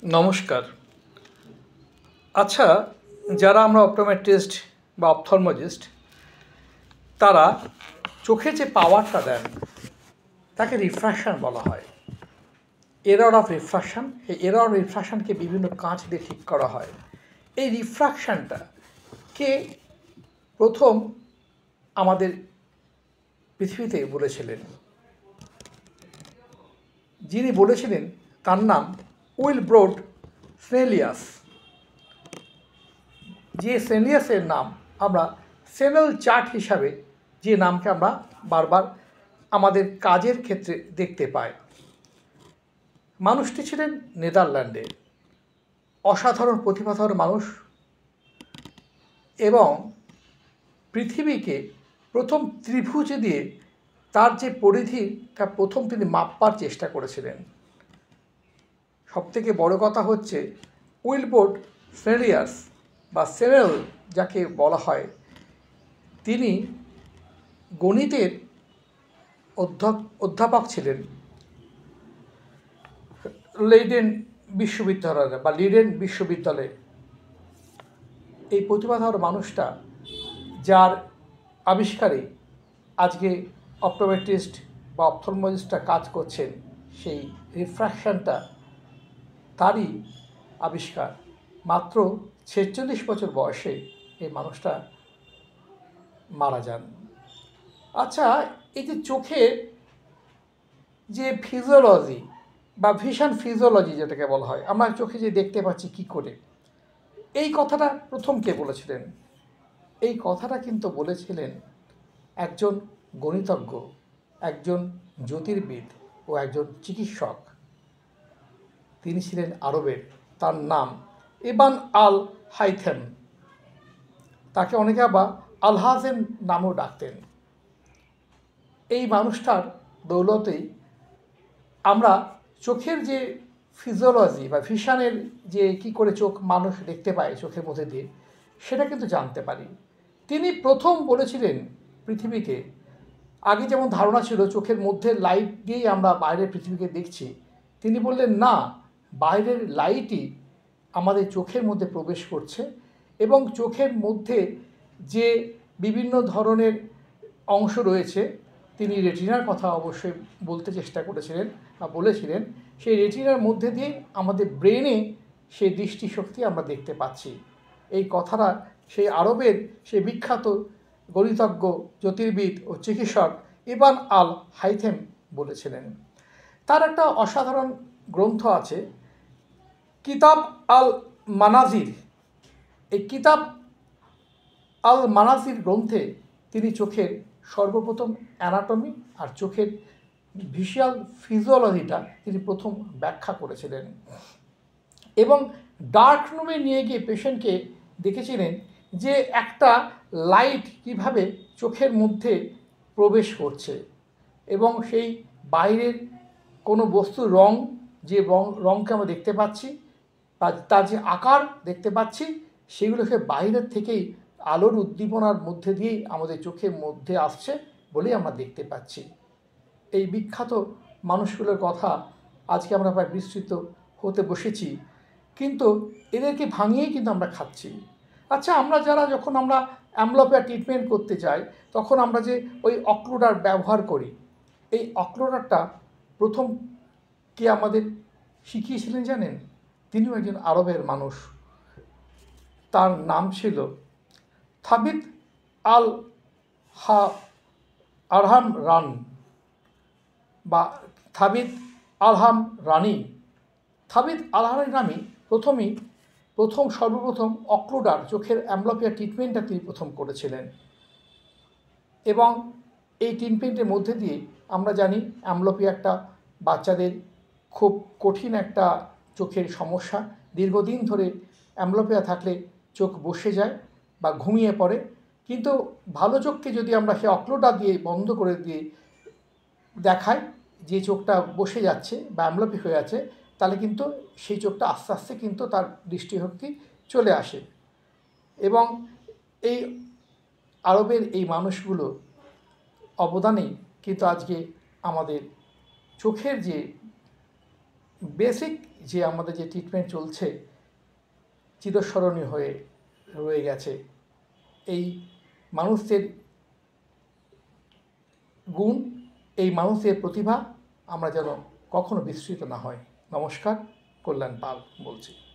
নমস্কার। আচ্ছা, যারা আমরা অপটোমেট্রিস্ট বা অপথলমোলজিস্ট তারা চোখের যে পাওয়ারটা দেন তাকে রিফ্র্যাকশন বলা হয়। এরর অফ রিফ্র্যাকশন, এই এরর অফ রিফ্র্যাকশনকে বিভিন্ন কাঁচ দিয়ে ঠিক করা হয়। এই রিফ্র্যাকশনটা কে প্রথম আমাদের পৃথিবীতে বলেছিলেন? যিনি বলেছিলেন তার নাম উইলব্রোড স্নেলিয়াস। যে স্নেলিয়াসের নাম আমরা সেনেল চার্ট হিসাবে যে নামকে আমরা বারবার আমাদের কাজের ক্ষেত্রে দেখতে পাই। মানুষটি ছিলেন নেদারল্যান্ডে, অসাধারণ প্রতিভাধর মানুষ এবং পৃথিবীকে প্রথম ত্রিভুজে দিয়ে তার যে পরিধি তা প্রথম তিনি মাপবার চেষ্টা করেছিলেন। সবথেকে বড় কথা হচ্ছে উইলব্রোড স্নেলিয়াস বা সেনেল যাকে বলা হয়, তিনি গণিতের অধ্যাপক ছিলেন লিডেন বিশ্ববিদ্যালয়ে। এই প্রতিভাধর মানুষটা, যার আবিষ্কারে আজকে অপটোমেট্রিস্ট বা অপথলমোলজিস্টরা কাজ করছেন, সেই রিফ্র্যাকশনটা তারই আবিষ্কার। মাত্র 46 বছর বয়সে এই মানুষটা মারা যান। আচ্ছা, এই যে চোখের যে ফিজিওলজি বা ভিশন ফিজিওলজি যেটাকে বলা হয়, আমরা চোখে যে দেখতে পাচ্ছি কি করে, এই কথাটা প্রথম কে বলেছিলেন? এই কথাটা কিন্তু বলেছিলেন একজন গণিতজ্ঞ, একজন জ্যোতির্বিদ ও একজন চিকিৎসক। তিনি ছিলেন আরবের, তার নাম ইবান আল হাইথেম। তাকে অনেকে আবার আলহাজেম নামেও ডাকতেন। এই মানুষটার দৌলতেই আমরা চোখের যে ফিজিওলজি বা ভিশনের যে কী করে চোখ মানুষ দেখতে পায় চোখের মধ্যে দিয়ে, সেটা কিন্তু জানতে পারি। তিনি প্রথম বলেছিলেন পৃথিবীকে, আগে যেমন ধারণা ছিল চোখের মধ্যে লাইট দিয়েই আমরা বাইরের পৃথিবীকে দেখছি, তিনি বললেন না, বাইরের লাইটই আমাদের চোখের মধ্যে প্রবেশ করছে এবং চোখের মধ্যে যে বিভিন্ন ধরনের অংশ রয়েছে, তিনি রেটিনার কথা অবশ্যই বলতে চেষ্টা করেছিলেন বা বলেছিলেন, সেই রেটিনার মধ্যে দিয়ে আমাদের ব্রেনে সেই দৃষ্টিশক্তি আমরা দেখতে পাচ্ছি। এই কথাটা সেই আরবের সেই বিখ্যাত গণিতজ্ঞ, জ্যোতির্বিদ ও চিকিৎসক ইবান আল হাইথেম বলেছিলেন। তার একটা অসাধারণ গ্রন্থ আছে, কিতাব আল মানাজির। এই কিতাব আল মানাজির গ্রন্থে তিনি চোখের সর্বপ্রথম অ্যানাটমি আর চোখের ভিজুয়াল ফিজিওলজিটা তিনি প্রথম ব্যাখ্যা করেছিলেন এবং ডার্ক রুমে নিয়ে গিয়ে পেশেন্টকে দেখেছিলেন যে একটা লাইট কিভাবে চোখের মধ্যে প্রবেশ করছে এবং সেই বাইরের কোনো বস্তুর রং, যে রঙকে আমরা দেখতে পাচ্ছি, তার যে আকার দেখতে পাচ্ছি, সেগুলোকে বাইরের থেকেই আলোর উদ্দীপনার মধ্যে দিয়েই আমাদের চোখের মধ্যে আসছে বলেই আমরা দেখতে পাচ্ছি। এই বিখ্যাত মানুষগুলোর কথা আজকে আমরা প্রায় বিস্তৃত হতে বসেছি, কিন্তু এদেরকে ভাঙিয়েই কিন্তু আমরা খাচ্ছি। আচ্ছা, আমরা যখন আমরা অ্যামব্লোপিয়া ট্রিটমেন্ট করতে যাই, তখন আমরা যে ওই অক্লুডার ব্যবহার করি, এই অক্লুডারটা প্রথম কে আমাদের শিখিয়েছিলেন জানেন? তিনিও একজন আরবের মানুষ। তার নাম ছিল থাবিত আল আরহাম রান বা থাবিত আলহাম রানি। থাবিত আলহাম রানি সর্বপ্রথম অক্লুডার চোখের অ্যামব্লোপিয়া ট্রিটমেন্টটা তিনি প্রথম করেছিলেন এবং এই ট্রিটমেন্টের মধ্যে দিয়ে আমরা জানি অ্যামব্লোপিয়া একটা বাচ্চাদের খুব কঠিন একটা চোখের সমস্যা। দীর্ঘদিন ধরে অ্যামব্লোপিয়া থাকলে চোখ বসে যায় বা ঘুমিয়ে পড়ে, কিন্তু ভালো চোখকে যদি আমরা সে অক্লুডার দিয়ে বন্ধ করে দিয়ে দেখাই যে চোখটা বসে যাচ্ছে বা অ্যামব্লোপি হয়ে আছে, তাহলে কিন্তু সেই চোখটা আস্তে আস্তে কিন্তু তার দৃষ্টিশক্তি চলে আসে। এবং এই আরবের এই মানুষগুলো অবদানেই কিন্তু আজকে আমাদের চোখের যে বেসিক যে আমাদের যে ট্রিটমেন্ট চলছে চিরস্মরণীয় হয়ে রয়ে গেছে। এই মানুষদের গুণ, এই মানুষের প্রতিভা আমরা যেন কখনো বিস্মৃত না হয়। নমস্কার, কল্যাণ পাল বলছি।